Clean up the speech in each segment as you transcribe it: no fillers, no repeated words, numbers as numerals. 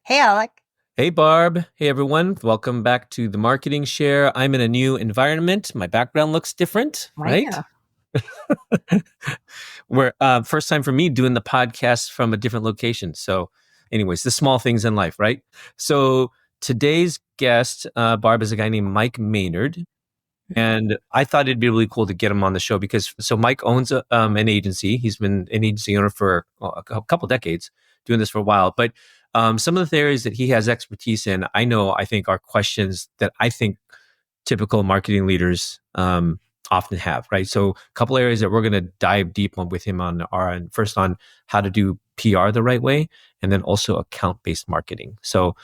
Hey, Alec. Hey, Barb. Hey, everyone. Welcome back to the Marketing Share. I'm in a new environment. My background looks different, right? Yeah. We're first time for me doing the podcast from a different location. So, anyways, the small things in life, right? So today's guest, Barb, is a guy named Mike Maynard. And I thought it'd be really cool to get him on the show because Mike owns an agency. He's been an agency owner for a couple decades, doing this for a while. But some of the areas that he has expertise in, I think are questions that I think typical marketing leaders often have, right? So a couple areas that we're going to dive deep on with him on are first on how to do PR the right way, and then also account-based marketing. So,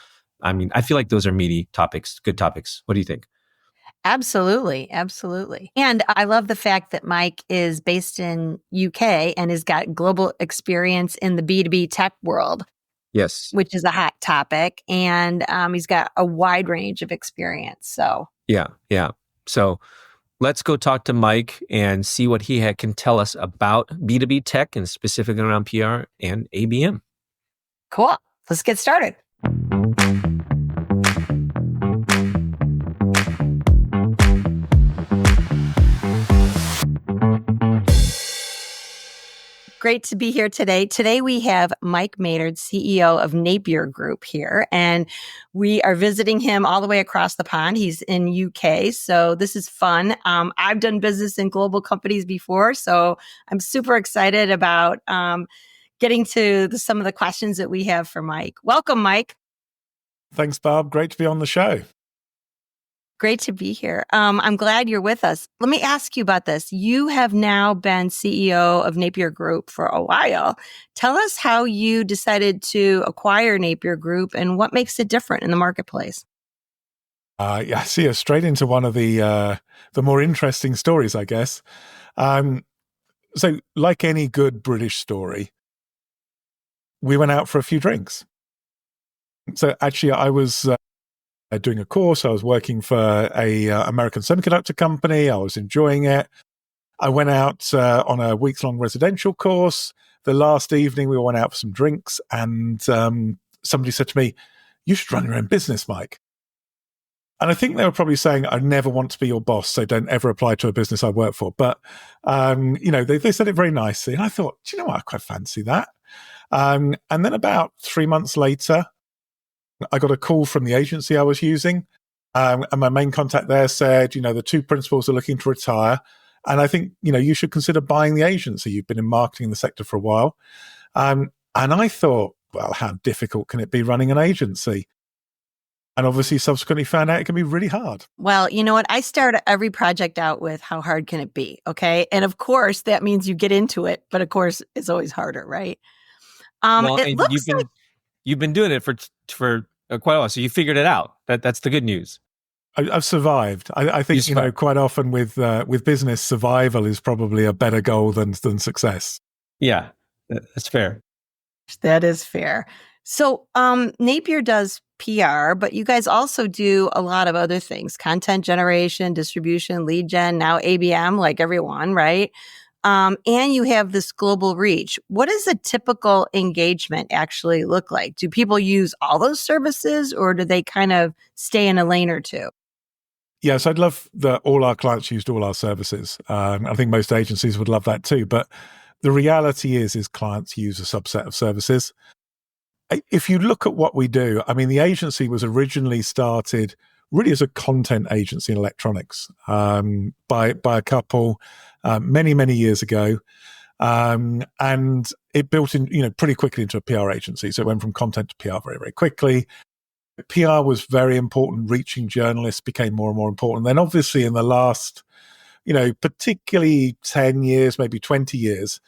I feel like those are meaty topics, good topics. What do you think? Absolutely. Absolutely. And I love the fact that Mike is based in UK and has got global experience in the B2B tech world, Yes. which is a hot topic. And he's got a wide range of experience. So, Yeah. So let's go talk to Mike and see what he can tell us about B2B tech and specifically around PR and ABM. cool. Let's get started. Great to be here today. Today we have Mike Maynard, CEO of Napier Group here, and we are visiting him all the way across the pond. He's in UK, so this is fun. I've done business in global companies before, so I'm super excited about getting to some of the questions that we have for Mike. Welcome, Mike. Thanks, Barb. Great to be on the show. Great to be here. I'm glad you're with us. Let me ask you about this. You have now been CEO of Napier Group for a while. Tell us how you decided to acquire Napier Group and what makes it different in the marketplace. Yeah, see us straight into one of the more interesting stories, I guess. So, like any good British story, we went out for a few drinks. So, actually, I was doing a course. I was working for a American semiconductor company. I was enjoying it. I went out on a weeks-long residential course. The last evening, we went out for some drinks, and somebody said to me, "You should run your own business, Mike." And I think they were probably saying, "I never want to be your boss, so don't ever apply to a business I work for." But they said it very nicely, and I thought, do you know what? I quite fancy that. And then about 3 months later, I got a call from the agency I was using, and my main contact there said, the two principals are looking to retire, and I think, you should consider buying the agency. You've been in marketing in the sector for a while. And I thought, well, how difficult can it be running an agency? And obviously subsequently found out it can be really hard. Well, you know what? I start every project out with how hard can it be? Okay. And of course, that means you get into it, but of course, it's always harder, right? It looks like you've been doing it for quite a while, so you figured it out. That's the good news. I've survived. I think quite often with business, survival is probably a better goal than success. Yeah, that's fair. That is fair. So Napier does PR, but you guys also do a lot of other things: content generation, distribution, lead gen, now ABM, like everyone, right? And you have this global reach. What does a typical engagement actually look like? Do people use all those services, or do they kind of stay in a lane or two? Yes, I'd love that all our clients used all our services. I think most agencies would love that too. But the reality is clients use a subset of services. If you look at what we do, the agency was originally started really as a content agency in electronics by a couple many, many years ago. And it built in, pretty quickly into a PR agency. So it went from content to PR very, very quickly. PR was very important. Reaching journalists became more and more important. Then obviously in the last, particularly 10 years, maybe 20 years,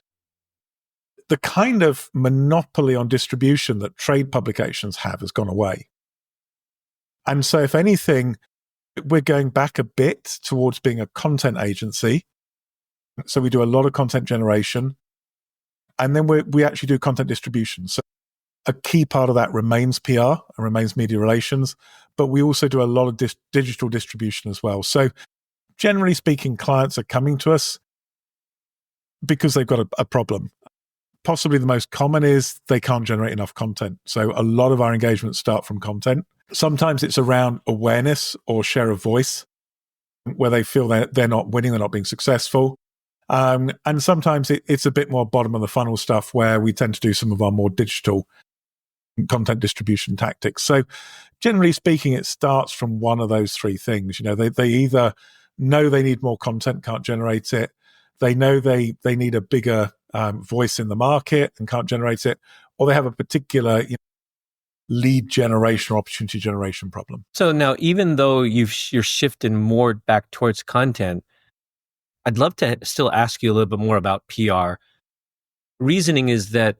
the kind of monopoly on distribution that trade publications have has gone away. And so if anything, we're going back a bit towards being a content agency. So we do a lot of content generation, and then we actually do content distribution. So a key part of that remains PR and remains media relations, but we also do a lot of digital distribution as well. So generally speaking, clients are coming to us because they've got a problem. possibly the most common is they can't generate enough content. So a lot of our engagements start from content. Sometimes it's around awareness or share of voice, where they feel that they're not winning, they're not being successful. And sometimes it's a bit more bottom of the funnel stuff, where we tend to do some of our more digital content distribution tactics. So generally speaking, it starts from one of those three things. They either know they need more content, can't generate it. They know they need a bigger voice in the market and can't generate it, or they have a particular lead generation or opportunity generation problem. So now, even though you're shifting more back towards content, I'd love to still ask you a little bit more about PR. Reasoning is that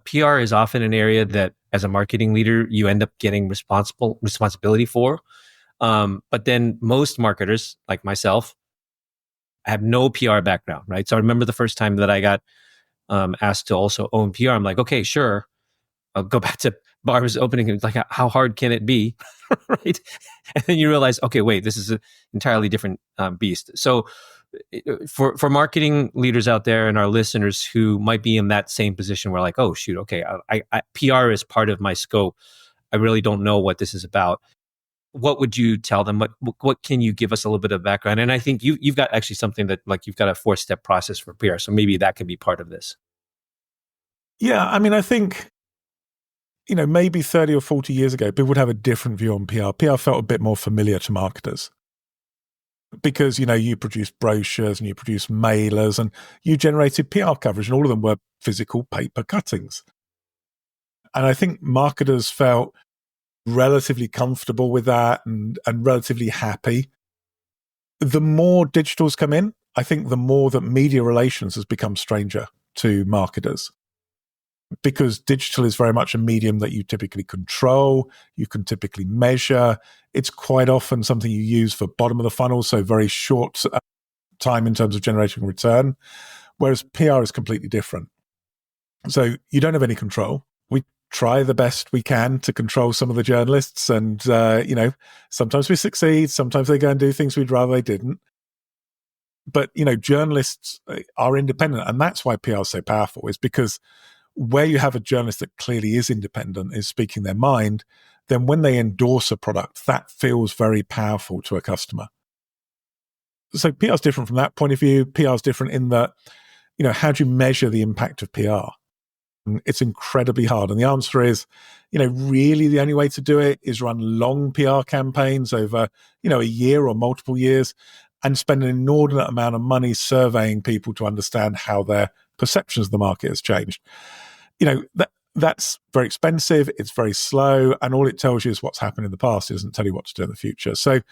PR is often an area that, as a marketing leader, you end up getting responsibility for. But then most marketers, like myself, have no PR background, right? So I remember the first time that I got asked to also own PR. I'm like, okay, sure. I'll go back to Barb's opening. It's like, how hard can it be, right? And then you realize, okay, wait, this is an entirely different beast. So for marketing leaders out there and our listeners who might be in that same position, where like, oh shoot, okay, I PR is part of my scope. I really don't know what this is about. What would you tell them? What can you give us a little bit of background? And I think you've got actually something that, like, you've got a 4-step process for PR. So maybe that could be part of this. Yeah, I mean, I think, maybe 30 or 40 years ago, people would have a different view on PR. PR felt a bit more familiar to marketers because, you produce brochures and you produce mailers and you generated PR coverage, and all of them were physical paper cuttings. And I think marketers felt relatively comfortable with that and relatively happy. The more digitals come in, I think the more that media relations has become stranger to marketers, because digital is very much a medium that you typically control, you can typically measure. It's quite often something you use for bottom of the funnel, so very short time in terms of generating return, whereas PR is completely different. So you don't have any control. We try the best we can to control some of the journalists, and sometimes we succeed, sometimes they go and do things we'd rather they didn't. But journalists are independent, and that's why PR is so powerful, is because where you have a journalist that clearly is independent, is speaking their mind, then when they endorse a product, that feels very powerful to a customer. So PR is different from that point of view. PR is different in that, how do you measure the impact of PR? It's incredibly hard. And the answer is, really the only way to do it is run long PR campaigns over, a year or multiple years, and spend an inordinate amount of money surveying people to understand how their perceptions of the market has changed. That's very expensive. It's very slow. And all it tells you is what's happened in the past. It doesn't tell you what to do in the future. So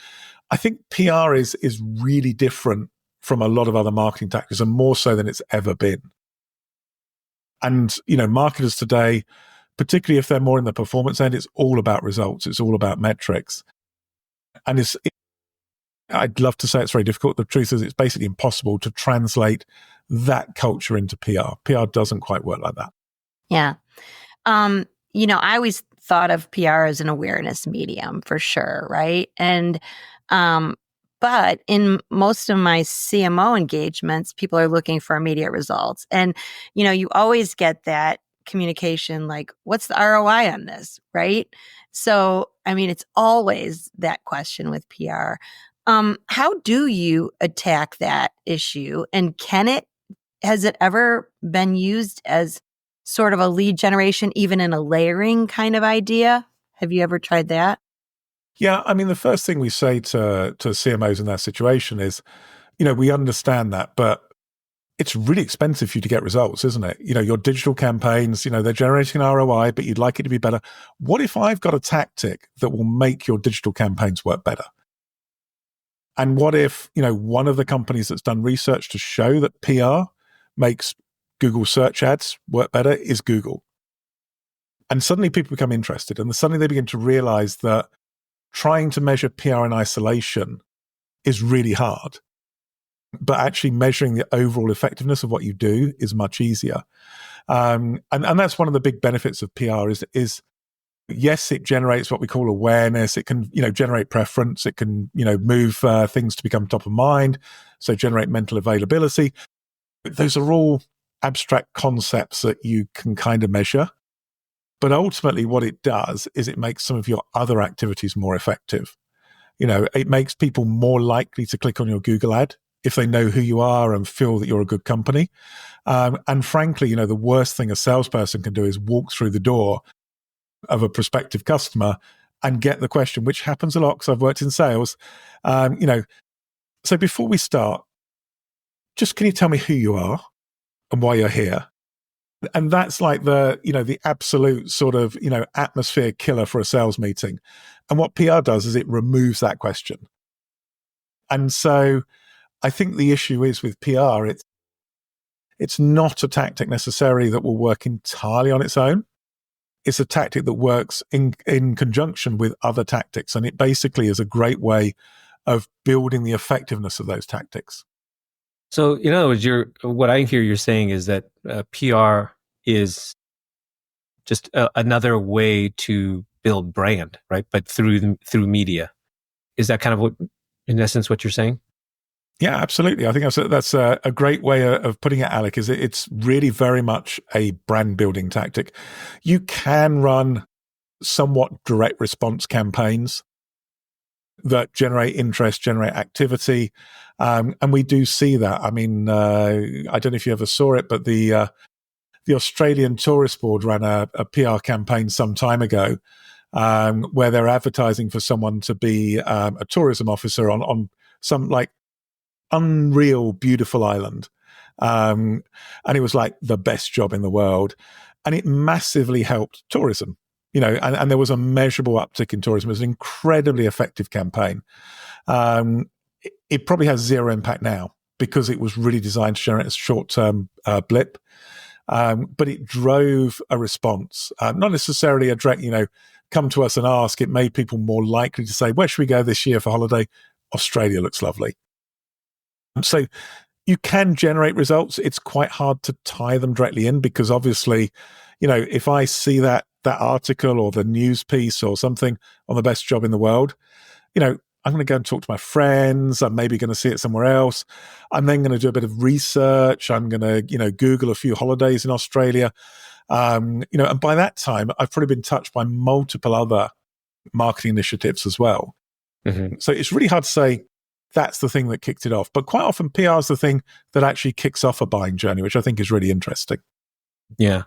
I think PR is really different from a lot of other marketing tactics, and more so than it's ever been. And, marketers today, particularly if they're more in the performance end, it's all about results. It's all about metrics. And I'd love to say it's very difficult. The truth is it's basically impossible to translate that culture into PR. PR doesn't quite work like that. Yeah. I always thought of PR as an awareness medium for sure, right? And but in most of my CMO engagements, people are looking for immediate results. And, you always get that communication like, what's the ROI on this, right? So, it's always that question with PR. How do you attack that issue? And has it ever been used as sort of a lead generation, even in a layering kind of idea? Have you ever tried that? Yeah, the first thing we say to CMOs in that situation is, we understand that, but it's really expensive for you to get results, isn't it? Your digital campaigns, they're generating an ROI, but you'd like it to be better. What if I've got a tactic that will make your digital campaigns work better? And what if, one of the companies that's done research to show that PR makes Google search ads work better is Google? And suddenly people become interested, and suddenly they begin to realize that trying to measure PR in isolation is really hard, but actually measuring the overall effectiveness of what you do is much easier. And that's one of the big benefits of PR is yes, it generates what we call awareness. It can, generate preference. It can, move things to become top of mind. So generate mental availability. Those are all abstract concepts that you can kind of measure. But ultimately what it does is it makes some of your other activities more effective. It makes people more likely to click on your Google ad if they know who you are and feel that you're a good company. And frankly, the worst thing a salesperson can do is walk through the door of a prospective customer and get the question, which happens a lot because I've worked in sales. So before we start, just can you tell me who you are and why you're here? And that's like the absolute sort of, atmosphere killer for a sales meeting. And what PR does is it removes that question. And so I think the issue is with PR, it's not a tactic necessarily that will work entirely on its own. It's a tactic that works in conjunction with other tactics. And it basically is a great way of building the effectiveness of those tactics. So, in other words, what I hear you're saying is that PR is just another way to build brand, right? But through media. Is that kind of what, in essence, what you're saying? Yeah, absolutely. I think that's a great way of putting it, Alec, is it's really very much a brand building tactic. You can run somewhat direct response campaigns that generate interest, generate activity. And we do see that. I mean, I don't know if you ever saw it, but the Australian Tourist Board ran a PR campaign some time ago where they're advertising for someone to be a tourism officer on some like unreal, beautiful island. And it was like the best job in the world. And it massively helped tourism, and there was a measurable uptick in tourism. It was an incredibly effective campaign. It probably has zero impact now because it was really designed to generate a short-term blip. But it drove a response, not necessarily a direct, come to us and ask. It made people more likely to say, where should we go this year for holiday? Australia looks lovely. So you can generate results. It's quite hard to tie them directly in because obviously, if I see that article or the news piece or something on the best job in the world, I'm going to go and talk to my friends. I'm maybe going to see it somewhere else. I'm then going to do a bit of research. I'm going to, Google a few holidays in Australia. And by that time, I've probably been touched by multiple other marketing initiatives as well. Mm-hmm. So it's really hard to say that's the thing that kicked it off. But quite often PR is the thing that actually kicks off a buying journey, which I think is really interesting. Yeah.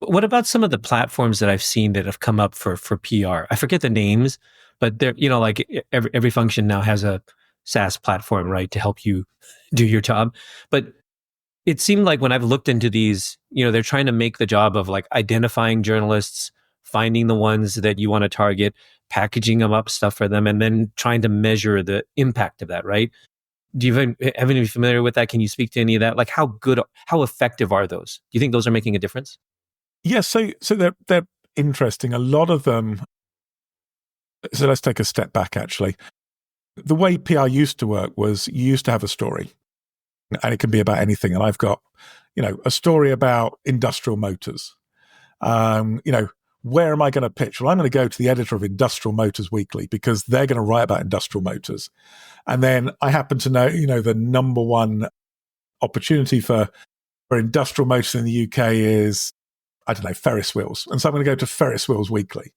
What about some of the platforms that I've seen that have come up for PR? I forget the names, but they're, like every function now has a SaaS platform, right, to help you do your job. But it seemed like when I've looked into these, they're trying to make the job of like identifying journalists, finding the ones that you want to target, packaging them up, stuff for them, and then trying to measure the impact of that, right? Do you have any familiar with that? Can you speak to any of that? Like how effective are those? Do you think those are making a difference? Yeah, so they're interesting. A lot of them. So let's take a step back, actually. The way PR used to work was you used to have a story, and it can be about anything. And I've got, a story about industrial motors. Where am I going to pitch? Well, I'm going to go to the editor of Industrial Motors Weekly because they're going to write about industrial motors. And then I happen to know, the number one opportunity for industrial motors in the UK is, I don't know, Ferris wheels. And so I'm going to go to Ferris Wheels Weekly.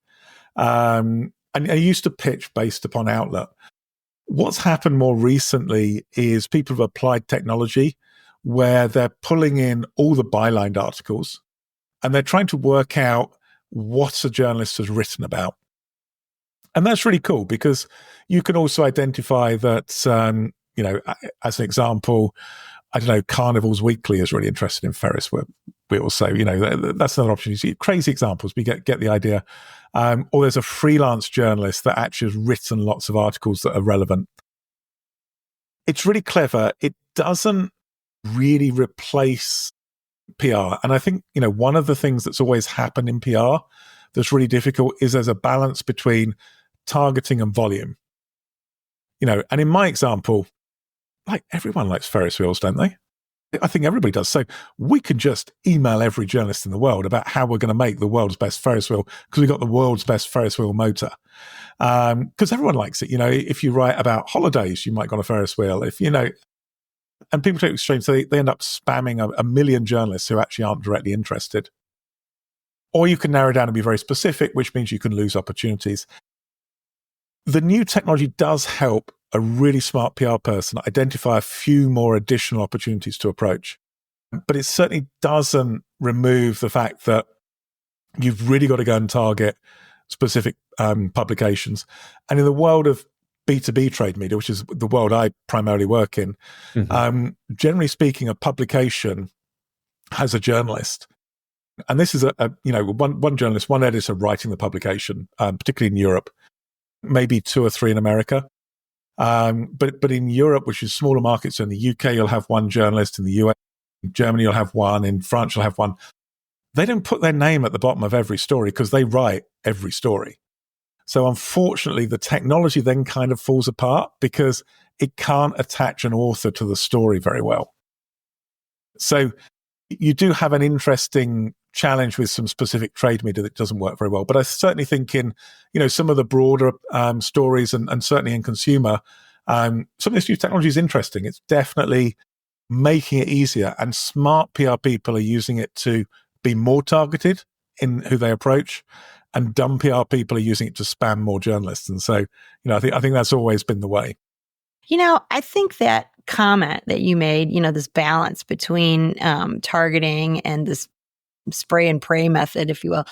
And I used to pitch based upon outlet. What's happened more recently is people have applied technology where they're pulling in all the byline articles and they're trying to work out what a journalist has written about. And that's really cool because you can also identify that, as an example, I don't know, Carnival's Weekly is really interested in Ferris wheels. So, that's another opportunity. Crazy examples, but you get the idea. Or there's a freelance journalist that actually has written lots of articles that are relevant. It's really clever. It doesn't really replace PR. And I think, one of the things that's always happened in PR that's really difficult is there's a balance between targeting and volume. And in my example, like everyone likes Ferris wheels, don't they? I think everybody does. So we could just email every journalist in the world about how we're going to make the world's best Ferris wheel because we've got the world's best Ferris wheel motor. Because everyone likes it. If you write about holidays, you might go on a Ferris wheel. And people take it extreme, so they end up spamming a million journalists who actually aren't directly interested. Or you can narrow down and be very specific, which means you can lose opportunities. The new technology does help a really smart PR person identify a few more additional opportunities to approach. But it certainly doesn't remove the fact that you've really got to go and target specific publications. And in the world of B2B trade media, which is the world I primarily work in, generally speaking, a publication has a journalist. And this is one journalist, one editor writing the publication, particularly in Europe, maybe 2 or 3 in America. But in Europe, which is smaller markets, so in the UK, you'll have one journalist. In the US, in Germany, you'll have one. In France, you'll have one. They don't put their name at the bottom of every story because they write every story. So unfortunately, the technology then kind of falls apart because it can't attach an author to the story very well. So you do have an interesting challenge with some specific trade media that doesn't work very well. But I certainly think in, some of the broader stories and certainly in consumer, some of this new technology is interesting. It's definitely making it easier, and smart PR people are using it to be more targeted in who they approach, and dumb PR people are using it to spam more journalists. And so, I think that's always been the way. I think that comment that you made, this balance between targeting and this spray and pray method, if you will,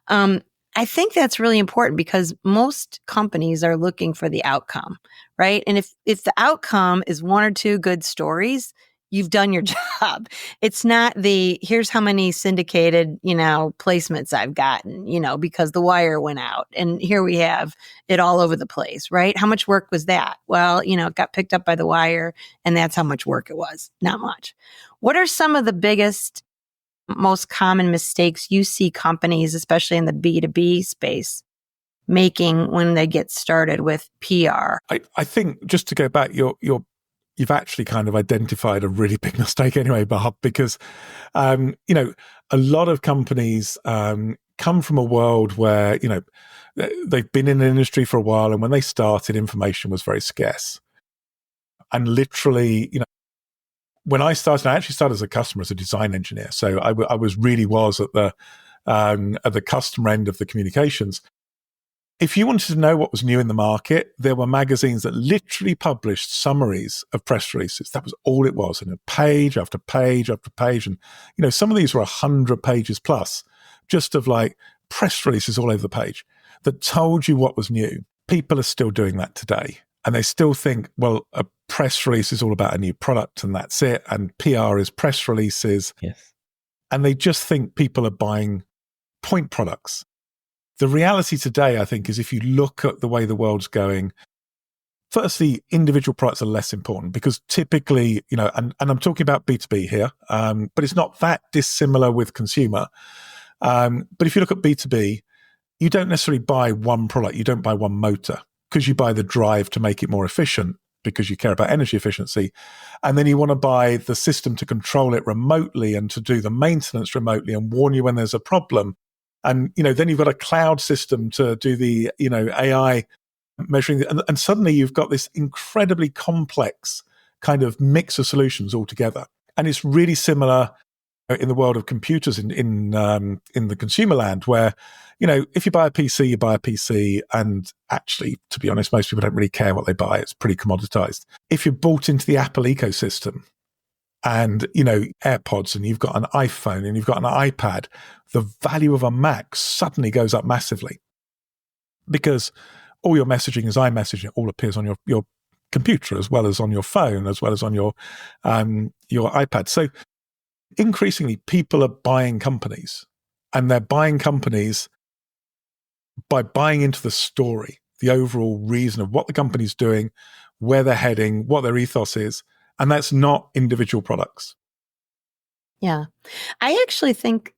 I think that's really important because most companies are looking for the outcome, right? And if the outcome is 1 or 2 good stories, you've done your job. It's not here's how many syndicated, placements I've gotten, because the wire went out and here we have it all over the place, right? How much work was that? Well, it got picked up by the wire and that's how much work it was. Not much. What are some of the biggest, most common mistakes you see companies, especially in the B2B space, making when they get started with PR? I think, just to go back, you've actually kind of identified a really big mistake anyway, Barb, because, a lot of companies come from a world where, they've been in the industry for a while. And when they started, information was very scarce. And literally, when I started, I actually started as a customer, as a design engineer. So I was at the customer end of the communications. If you wanted to know what was new in the market, there were magazines that literally published summaries of press releases. That was all it was, and page after page after page. And, some of these were 100 pages plus, just of like press releases all over the page that told you what was new. People are still doing that today. And they still think, well, a press release is all about a new product and that's it. And PR is press releases. Yes. And they just think people are buying point products. The reality today, I think, is if you look at the way the world's going, firstly, individual products are less important because typically, and I'm talking about B2B here, but it's not that dissimilar with consumer. But if you look at B2B, you don't necessarily buy one product. You don't buy one motor because you buy the drive to make it more efficient because you care about energy efficiency. And then you want to buy the system to control it remotely and to do the maintenance remotely and warn you when there's a problem. And, then you've got a cloud system to do the, AI measuring. And suddenly you've got this incredibly complex kind of mix of solutions all together. And it's really similar in the world of computers in the consumer land where, if you buy a PC, you buy a PC. And actually, to be honest, most people don't really care what they buy. It's pretty commoditized. If you're bought into the Apple ecosystem, and, AirPods, and you've got an iPhone and you've got an iPad, the value of a Mac suddenly goes up massively because all your messaging is iMessaging. It all appears on your computer as well as on your phone, as well as on your iPad. So increasingly, people are buying companies, and they're buying companies by buying into the story, the overall reason of what the company's doing, where they're heading, what their ethos is. And that's not individual products. Yeah. I actually think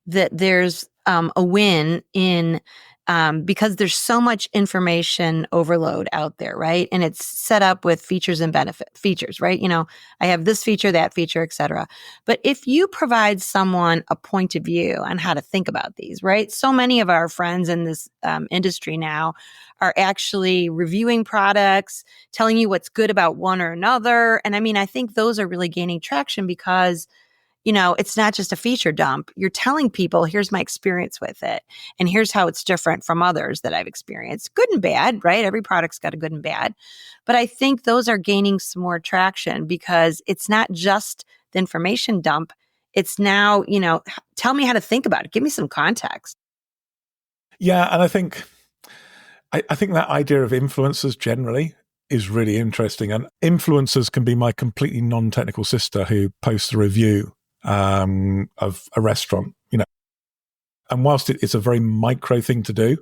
that there's a win in because there's so much information overload out there, right? And it's set up with features and features, right? I have this feature, that feature, et cetera. But if you provide someone a point of view on how to think about these, right? So many of our friends in this industry now are actually reviewing products, telling you what's good about one or another. And I think those are really gaining traction because it's not just a feature dump. You're telling people, here's my experience with it. And here's how it's different from others that I've experienced. Good and bad, right? Every product's got a good and bad. But I think those are gaining some more traction because it's not just the information dump. It's now, tell me how to think about it. Give me some context. Yeah. And I think that idea of influencers generally is really interesting. And influencers can be my completely non-technical sister who posts a review of a restaurant, and whilst it's a very micro thing to do,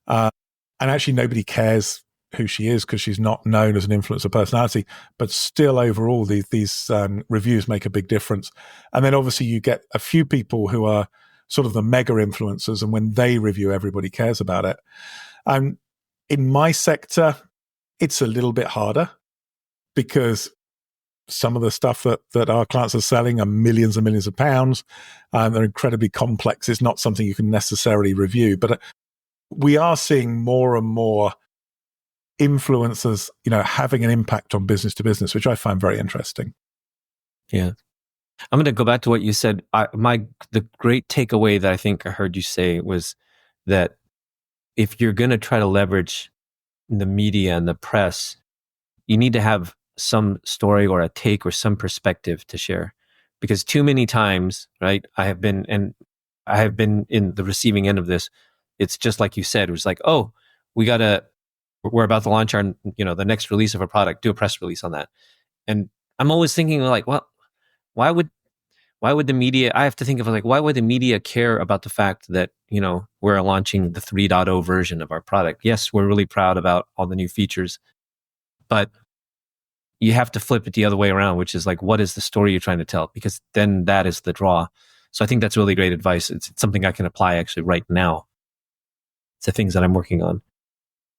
and actually nobody cares who she is because she's not known as an influencer personality, but still overall these reviews make a big difference. And then obviously you get a few people who are sort of the mega influencers, and when they review, everybody cares about it. In my sector, it's a little bit harder because some of the stuff that our clients are selling are millions and millions of pounds. They're incredibly complex. It's not something you can necessarily review. But we are seeing more and more influencers, having an impact on business to business, which I find very interesting. Yeah. I'm going to go back to what you said. The great takeaway that I think I heard you say was that if you're going to try to leverage the media and the press, you need to have some story or a take or some perspective to share, because too many times, right? I have been in the receiving end of this. It's just like you said, it was like, oh, we're about to launch our, the next release of a product, do a press release on that. And I'm always thinking like, well, why would the media, I have to think of like, why would the media care about the fact that, we're launching the 3.0 version of our product? Yes, we're really proud about all the new features, but you have to flip it the other way around, which is like, what is the story you're trying to tell? Because then that is the draw. So I think that's really great advice. It's something I can apply actually right now to things that I'm working on.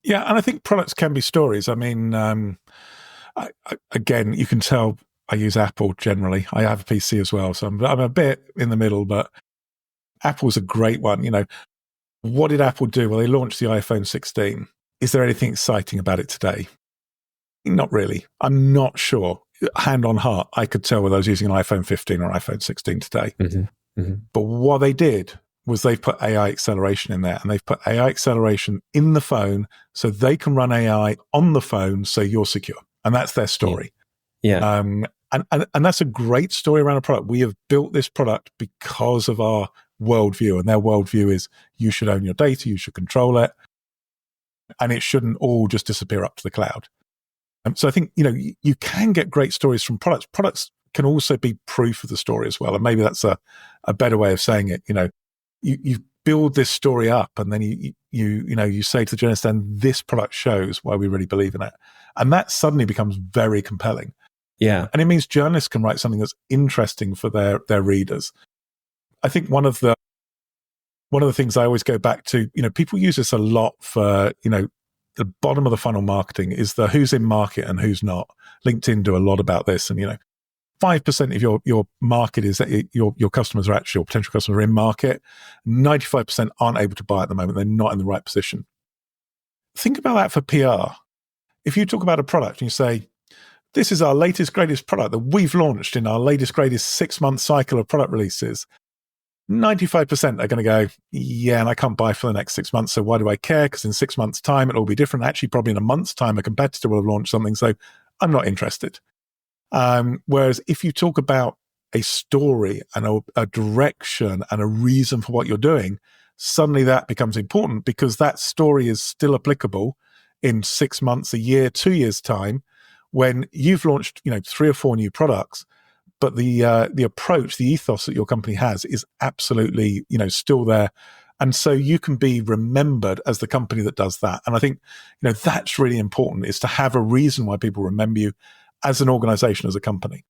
Yeah, and I think products can be stories. Again, you can tell I use Apple generally. I have a PC as well, so I'm a bit in the middle, but Apple's a great one. What did Apple do? Well, they launched the iPhone 16. Is there anything exciting about it today? Not really. I'm not sure. Hand on heart, I could tell whether I was using an iPhone 15 or iPhone 16 today. Mm-hmm. Mm-hmm. But what they did was they've put AI acceleration in there, and they've put AI acceleration in the phone so they can run AI on the phone so you're secure. And that's their story. Yeah. And that's a great story around a product. We have built this product because of our worldview, and their worldview is you should own your data, you should control it, and it shouldn't all just disappear up to the cloud. So I think, you can get great stories from products. Products can also be proof of the story as well. And maybe that's a better way of saying it. You build this story up, and then you say to the journalist, and this product shows why we really believe in it. And that suddenly becomes very compelling. Yeah. And it means journalists can write something that's interesting for their readers. I think one of the things I always go back to, people use this a lot for, the bottom of the funnel marketing is the who's in market and who's not. LinkedIn do a lot about this. And, 5% of your market is that your customers are actually, or potential customers are in market. 95% aren't able to buy at the moment. They're not in the right position. Think about that for PR. If you talk about a product and you say, this is our latest, greatest product that we've launched in our latest, greatest 6-month cycle of product releases, 95% are going to go, yeah, and I can't buy for the next 6 months, so why do I care? Because in 6 months' time, it'll be different. Actually, probably in a month's time, a competitor will have launched something, so I'm not interested. Whereas if you talk about a story and a direction and a reason for what you're doing, suddenly that becomes important because that story is still applicable in 6 months, a year, 2 years' time, when you've launched 3 or 4 new products. But the approach, the ethos that your company has is absolutely, still there. And so you can be remembered as the company that does that. And I think, that's really important, is to have a reason why people remember you as an organization, as a company.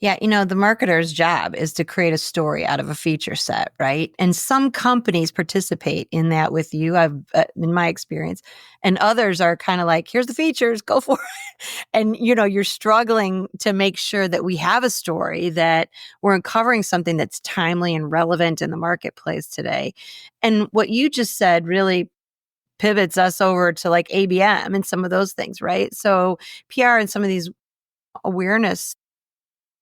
Yeah, the marketer's job is to create a story out of a feature set, right? And some companies participate in that with you, in my experience, and others are kind of like, here's the features, go for it. And, you're struggling to make sure that we have a story, that we're uncovering something that's timely and relevant in the marketplace today. And what you just said really pivots us over to like ABM and some of those things, right? So PR and some of these awareness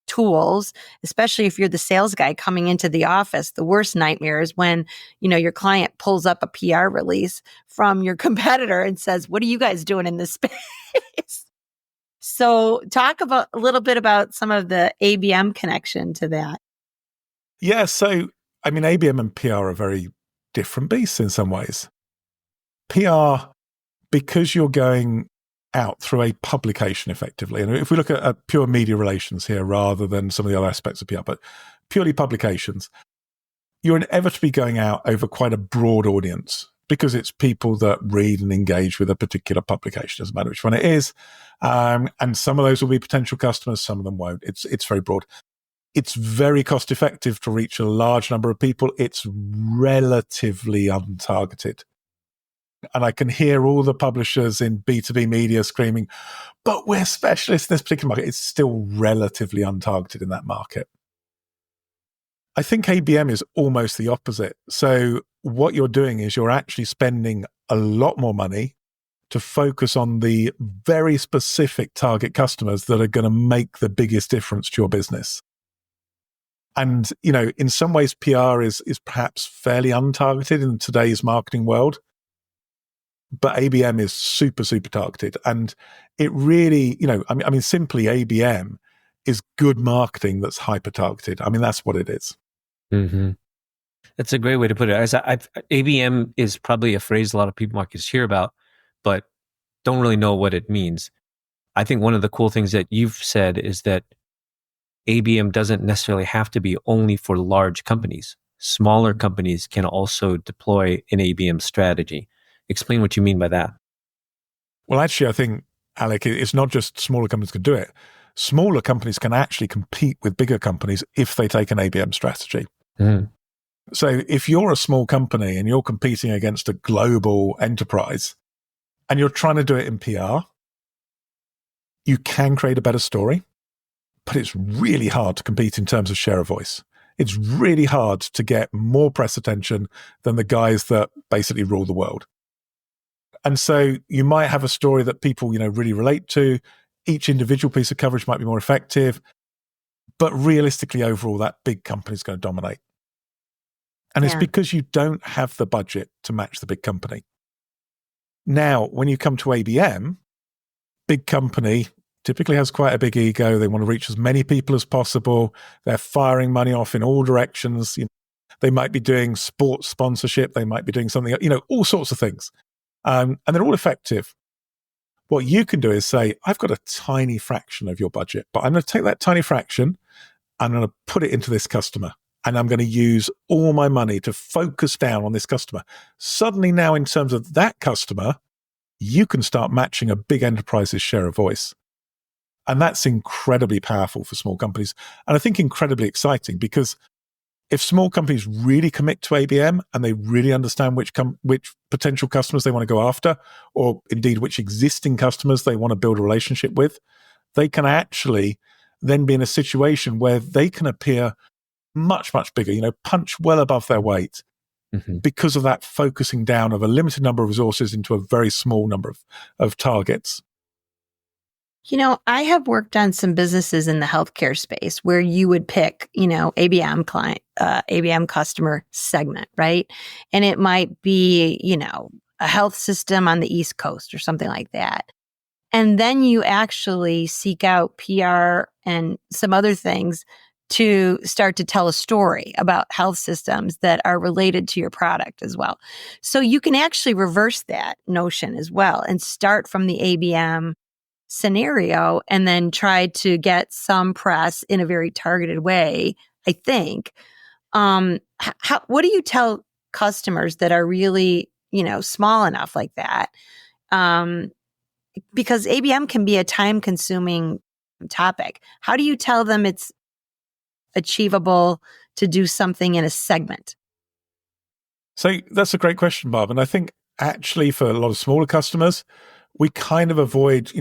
tools, especially if you're the sales guy coming into the office, the worst nightmare is when, your client pulls up a PR release from your competitor and says, what are you guys doing in this space? So talk about a little bit about some of the ABM connection to that. Yeah. So, ABM and PR are very different beasts in some ways. PR, because you're going out through a publication effectively. And if we look at pure media relations here rather than some of the other aspects of PR, but purely publications, you're inevitably going out over quite a broad audience because it's people that read and engage with a particular publication. Doesn't matter which one it is. And some of those will be potential customers, some of them won't. It's very broad. It's very cost effective to reach a large number of people. It's relatively untargeted. And I can hear all the publishers in B2B media screaming, but we're specialists in this particular market. It's still relatively untargeted in that market. I think ABM is almost the opposite. So what you're doing is you're actually spending a lot more money to focus on the very specific target customers that are going to make the biggest difference to your business. And, in some ways, PR is perhaps fairly untargeted in today's marketing world. But ABM is super, super targeted. And it really, simply ABM is good marketing that's hyper targeted. That's what it is. Mm-hmm. That's a great way to put it. ABM is probably a phrase a lot of people marketers hear about, but don't really know what it means. I think one of the cool things that you've said is that ABM doesn't necessarily have to be only for large companies. Smaller companies can also deploy an ABM strategy. Explain what you mean by that. Well, actually, I think, Alec, it's not just smaller companies can do it. Smaller companies can actually compete with bigger companies if they take an ABM strategy. Mm. So if you're a small company and you're competing against a global enterprise and you're trying to do it in PR, you can create a better story, but it's really hard to compete in terms of share of voice. It's really hard to get more press attention than the guys that basically rule the world. And so you might have a story that people, really relate to. Each individual piece of coverage might be more effective, but realistically, overall, that big company is going to dominate. And it's because you don't have the budget to match the big company. Now, when you come to ABM, big company typically has quite a big ego. They want to reach as many people as possible. They're firing money off in all directions. They might be doing sports sponsorship. They might be doing something, all sorts of things. And they're all effective. What you can do is say, I've got a tiny fraction of your budget, but I'm going to take that tiny fraction, I'm going to put it into this customer, and I'm going to use all my money to focus down on this customer. Suddenly now, in terms of that customer, you can start matching a big enterprise's share of voice. And that's incredibly powerful for small companies. And I think incredibly exciting, because if small companies really commit to ABM and they really understand which potential customers they want to go after, or indeed which existing customers they want to build a relationship with, they can actually then be in a situation where they can appear much, much bigger, punch well above their weight, because of that focusing down of a limited number of resources into a very small number of targets. I have worked on some businesses in the healthcare space where you would pick, ABM client, ABM customer segment, right? And it might be, a health system on the East Coast or something like that. And then you actually seek out PR and some other things to start to tell a story about health systems that are related to your product as well. So you can actually reverse that notion as well and start from the ABM scenario and then try to get some press in a very targeted way, I think. What do you tell customers that are really, small enough like that? Because ABM can be a time-consuming topic. How do you tell them it's achievable to do something in a segment? So that's a great question, Barb. And I think actually for a lot of smaller customers, we kind of avoid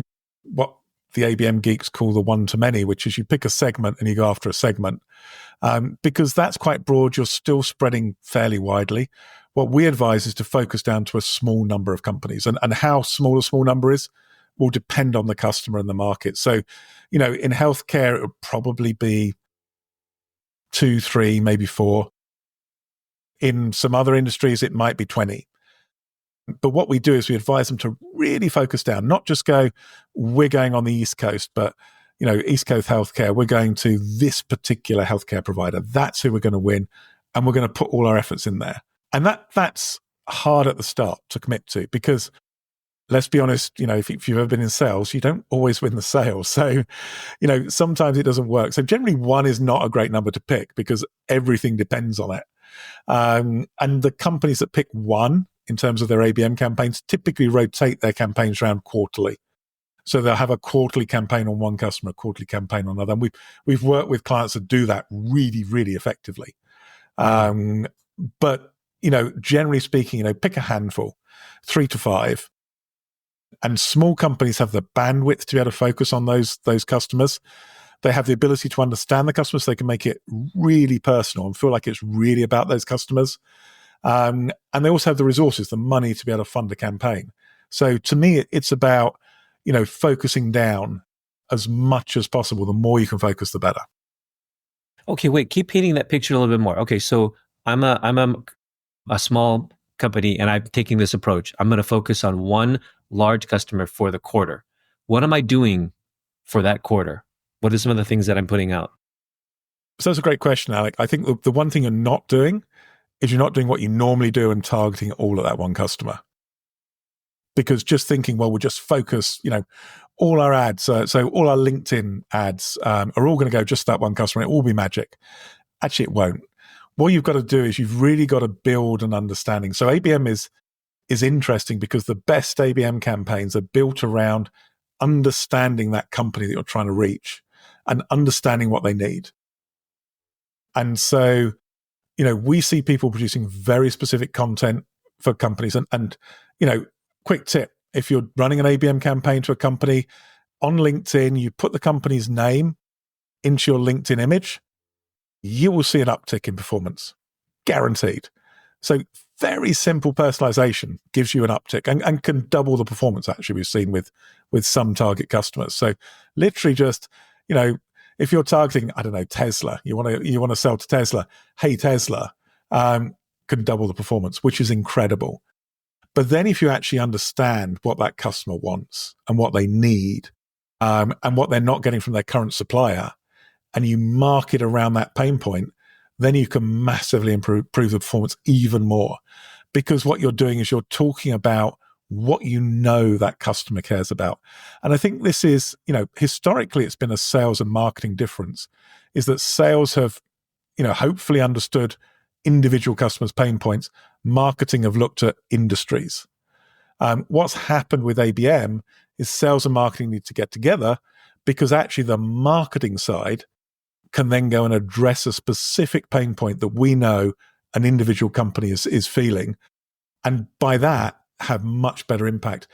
what the ABM geeks call the one-to-many, which is you pick a segment and you go after a segment. Because that's quite broad, you're still spreading fairly widely. What we advise is to focus down to a small number of companies. And how small a small number is will depend on the customer and the market. So, in healthcare, it would probably be 2, 3, maybe 4. In some other industries, it might be 20. But what we do is we advise them to really focus down, not just go, we're going on the East Coast, but, East Coast healthcare, we're going to this particular healthcare provider. That's who we're going to win. And we're going to put all our efforts in there. And that's hard at the start to commit to because let's be honest, if you've ever been in sales, you don't always win the sale. So, sometimes it doesn't work. So generally 1 is not a great number to pick because everything depends on it. And the companies that pick 1 in terms of their ABM campaigns typically rotate their campaigns around quarterly. So they'll have a quarterly campaign on one customer, a quarterly campaign on another. And we've worked with clients that do that really, really effectively. But, generally speaking, pick a handful, 3 to 5. And small companies have the bandwidth to be able to focus on those customers. They have the ability to understand the customers. So they can make it really personal and feel like it's really about those customers. And they also have the resources, the money to be able to fund a campaign. So to me, it's about, focusing down as much as possible. The more you can focus, the better. Okay, wait, keep painting that picture a little bit more. Okay, so I'm a small company and I'm taking this approach. I'm going to focus on one large customer for the quarter. What am I doing for that quarter? What are some of the things that I'm putting out? So that's a great question, Alec. I think the one thing you're not doing is you're not doing what you normally do and targeting all of that one customer. Because just thinking, well, we'll just focus, all our ads, so all our LinkedIn ads are all going to go just that one customer. It will be magic. Actually, it won't. What you've got to do is you've really got to build an understanding. So ABM is interesting because the best ABM campaigns are built around understanding that company that you're trying to reach and understanding what they need. And so, we see people producing very specific content for companies. And quick tip, if you're running an ABM campaign to a company on LinkedIn, you put the company's name into your LinkedIn image, you will see an uptick in performance, guaranteed. So very simple personalization gives you an uptick and can double the performance, actually, we've seen with some target customers. So literally just, if you're targeting, I don't know, Tesla, you want to sell to Tesla, hey, Tesla, can double the performance, which is incredible. But then if you actually understand what that customer wants and what they need, and what they're not getting from their current supplier, and you market around that pain point, then you can massively improve the performance even more. Because what you're doing is you're talking about what that customer cares about. And I think this is, historically it's been a sales and marketing difference, is that sales have, hopefully understood individual customers' pain points. Marketing have looked at industries. What's happened with ABM is sales and marketing need to get together because actually the marketing side can then go and address a specific pain point that we know an individual company is feeling. And by that, have much better impact.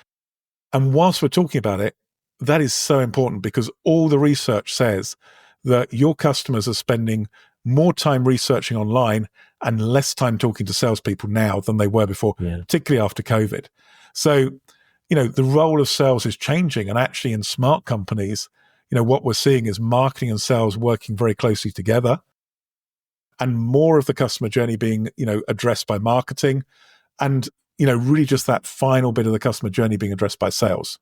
And whilst we're talking about it, that is so important because all the research says that your customers are spending more time researching online and less time talking to salespeople now than they were before, particularly after COVID. So, the role of sales is changing. And actually in smart companies, what we're seeing is marketing and sales working very closely together and more of the customer journey being, addressed by marketing and, really just that final bit of the customer journey being addressed by sales.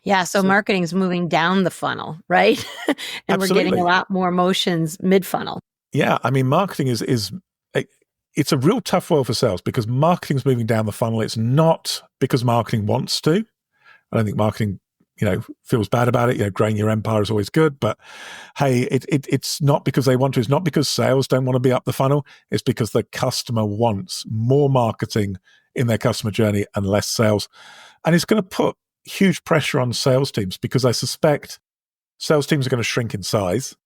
Yeah, so marketing's moving down the funnel, right? And Absolutely. We're getting a lot more motions mid-funnel. Yeah, I mean, marketing is it's a real tough world for sales because marketing's moving down the funnel. It's not because marketing wants to. I don't think marketing, feels bad about it. Growing your empire is always good, but hey, it's not because they want to. It's not because sales don't want to be up the funnel. It's because the customer wants more marketing in their customer journey and less sales. And it's going to put huge pressure on sales teams because I suspect sales teams are going to shrink in size.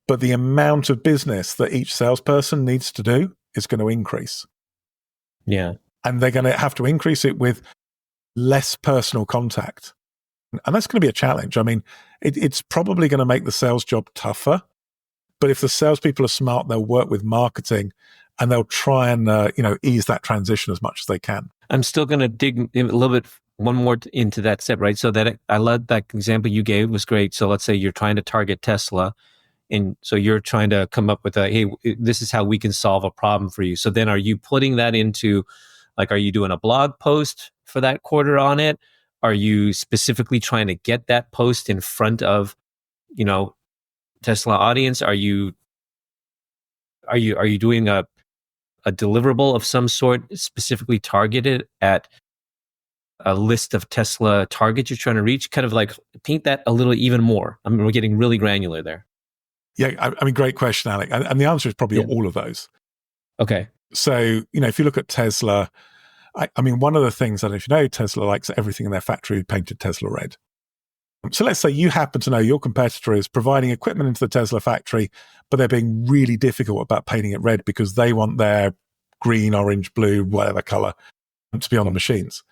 but the amount of business that each salesperson needs to do is going to increase. Yeah. And they're going to have to increase it with less personal contact. And that's going to be a challenge. I mean, it's probably going to make the sales job tougher. But if the salespeople are smart, they'll work with marketing and they'll try and ease that transition as much as they can. I'm still going to dig a little bit one more into that step, right? So that I love that example you gave was great. So let's say you're trying to target Tesla, and so you're trying to come up with hey, this is how we can solve a problem for you. So then are you putting that into, like, are you doing a blog post for that quarter on it? Are you specifically trying to get that post in front of, Tesla audience? Are you doing a deliverable of some sort specifically targeted at a list of Tesla targets you're trying to reach? Kind of like paint that a little even more. I mean, we're getting really granular there. Yeah, I mean, great question, Alec. And the answer is probably all of those. Okay. So, if you look at Tesla, I mean, one of the things that, if you know, Tesla likes everything in their factory painted Tesla red. So let's say you happen to know your competitor is providing equipment into the Tesla factory, but they're being really difficult about painting it red because they want their green, orange, blue, whatever color to be on the machines.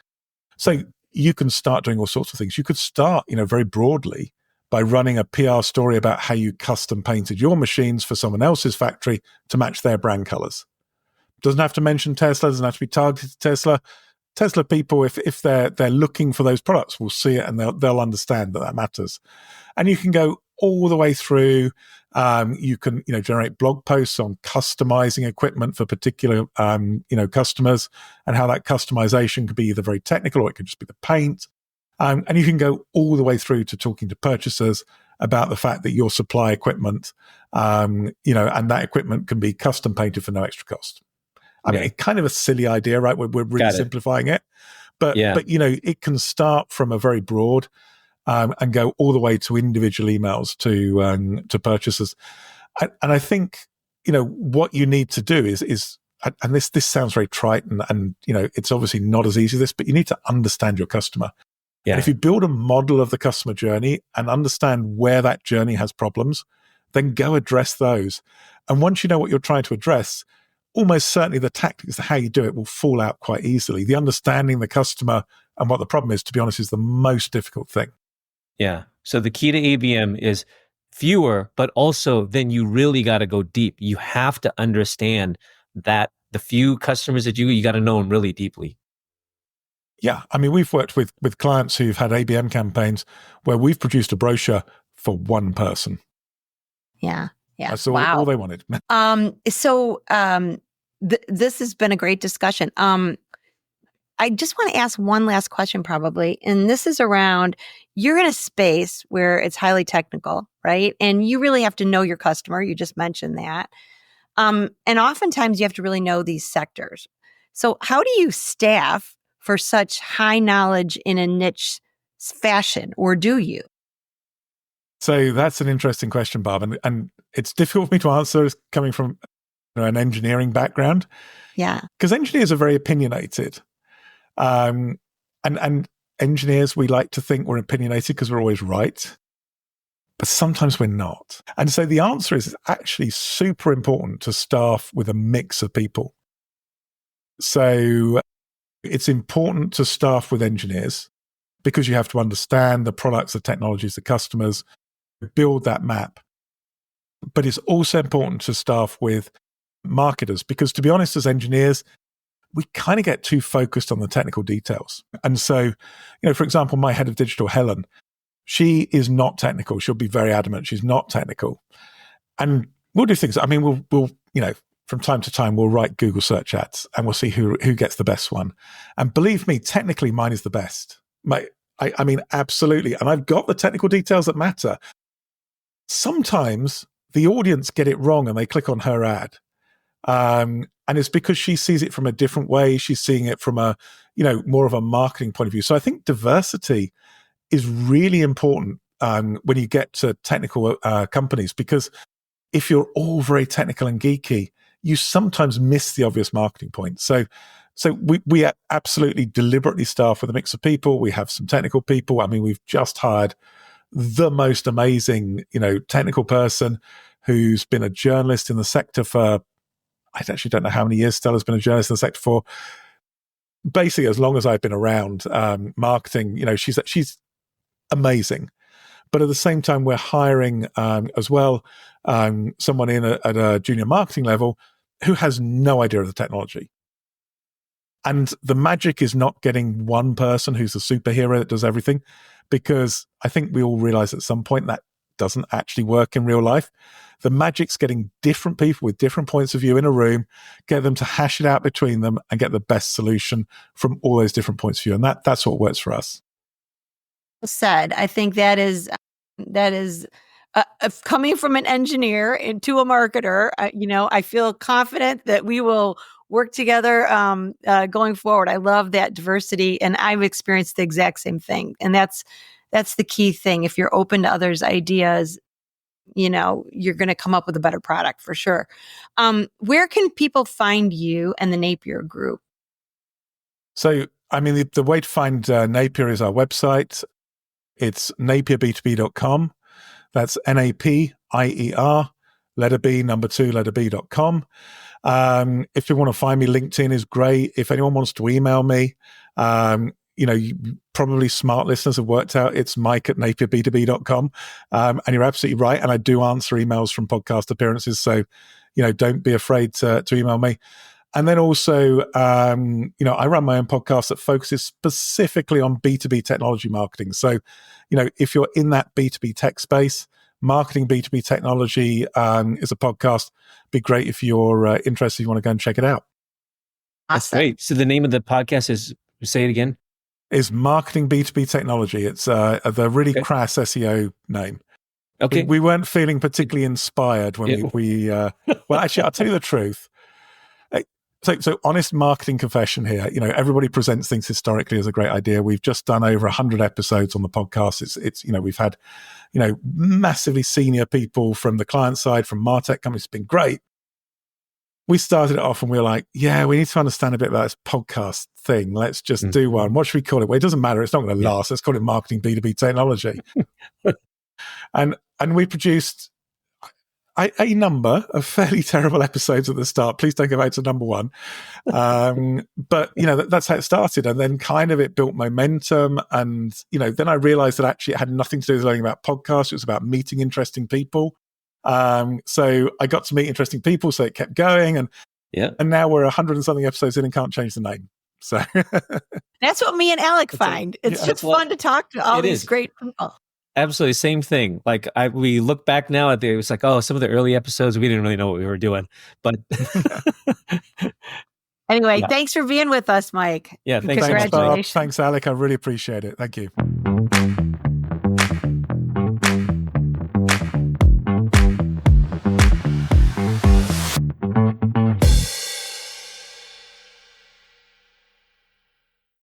So you can start doing all sorts of things. You could start, very broadly by running a PR story about how you custom painted your machines for someone else's factory to match their brand colors. Doesn't have to mention Tesla, doesn't have to be targeted to Tesla. Tesla people, if they're looking for those products, will see it and they'll understand that matters. And you can go all the way through. You can generate blog posts on customizing equipment for particular customers, and how that customization could be either very technical or it could just be the paint. And you can go all the way through to talking to purchasers about the fact that your supply equipment, and that equipment can be custom painted for no extra cost. I mean, it's kind of a silly idea, right? We're really simplifying it. But it can start from a very broad and go all the way to individual emails to purchasers. And I think, what you need to do is and this sounds very trite and it's obviously not as easy as this, but you need to understand your customer. Yeah. And if you build a model of the customer journey and understand where that journey has problems, then go address those. And once you know what you're trying to address, almost certainly the tactics of how you do it will fall out quite easily. The understanding the customer and what the problem is, to be honest, is the most difficult thing. Yeah. So the key to ABM is fewer, but also then you really got to go deep. You have to understand that the few customers that you got to know them really deeply. Yeah. I mean, we've worked with clients who've had ABM campaigns where we've produced a brochure for one person. Yeah. Yeah. That's all they wanted. This has been a great discussion. I just want to ask one last question probably. And this is around, you're in a space where it's highly technical, right? And you really have to know your customer. You just mentioned that. And oftentimes you have to really know these sectors. So how do you staff for such high knowledge in a niche fashion, or do you? So that's an interesting question, Barb. And it's difficult for me to answer coming from an engineering background. Yeah. Because engineers are very opinionated. And engineers, we like to think we're opinionated because we're always right. But sometimes we're not. And so the answer is it's actually super important to staff with a mix of people. So it's important to staff with engineers because you have to understand the products, the technologies, the customers, build that map. But it's also important to staff with marketers because, to be honest, as engineers, we kind of get too focused on the technical details. And so, for example, my head of digital, Helen, she is not technical. She'll be very adamant she's not technical. And we'll do things. I mean, we'll from time to time, we'll write Google search ads and we'll see who gets the best one. And believe me, technically, mine is the best. I mean, absolutely. And I've got the technical details that matter. Sometimes the audience get it wrong and they click on her ad. And it's because she sees it from a different way. She's seeing it from a, more of a marketing point of view. So I think diversity is really important when you get to technical companies, because if you're all very technical and geeky, you sometimes miss the obvious marketing point. So we absolutely deliberately staff with a mix of people. We have some technical people. I mean, we've just hired the most amazing, technical person who's been a journalist in the sector for, I actually don't know how many years Stella's been a journalist in the sector for, basically as long as I've been around marketing. She's amazing. But at the same time, we're hiring as well someone in at a junior marketing level who has no idea of the technology. And the magic is not getting one person who's a superhero that does everything, because I think we all realize at some point that doesn't actually work in real life. The magic's getting different people with different points of view in a room, get them to hash it out between them and get the best solution from all those different points of view. And that's what works for us. Said, I think that is coming from an engineer into a marketer. I feel confident that we will work together going forward. I love that diversity, and I've experienced the exact same thing. And that's the key thing. If you're open to others' ideas, you're going to come up with a better product for sure. Where can people find you and the Napier Group? So, the way to find Napier is our website. It's napierb2b.com. That's NAPIER, letter B, number 2, letter B.com. If you want to find me, LinkedIn is great. If anyone wants to email me, probably smart listeners have worked out it's mike@napierb2b.com. And you're absolutely right. And I do answer emails from podcast appearances. So, don't be afraid to email me. And then also, I run my own podcast that focuses specifically on B2B technology marketing. So, if you're in that B2B tech space, marketing B2B technology is a podcast. Be great if you're interested, you want to go and check it out. That's great. So the name of the podcast is, say it again? Is Marketing B2B Technology. It's the really crass SEO name. Okay. We weren't feeling particularly inspired when we well, actually, I'll tell you the truth. So honest marketing confession here. Everybody presents things historically as a great idea. We've just done over 100 episodes on the podcast. It's we've had, massively senior people from the client side, from MarTech companies. It's been great. We started it off and we were like, yeah, we need to understand a bit about this podcast thing. Let's just do one. What should we call it? Well, it doesn't matter. It's not going to last. Let's call it Marketing B2B Technology. and we produced a number of fairly terrible episodes at the start. Please don't go back to number 1. But, that's how it started. And then kind of it built momentum. And, then I realized that actually it had nothing to do with learning about podcasts. It was about meeting interesting people. So I got to meet interesting people. So it kept going. And now we're 100 and something episodes in and can't change the name. So that's what me and Alec find. It's just fun to talk to all these great people. Absolutely. Same thing. Like we look back now at it was like, some of the early episodes, we didn't really know what we were doing, but anyway, thanks for being with us, Mike. Yeah. Thanks. Congratulations. Thanks, Alec. I really appreciate it. Thank you.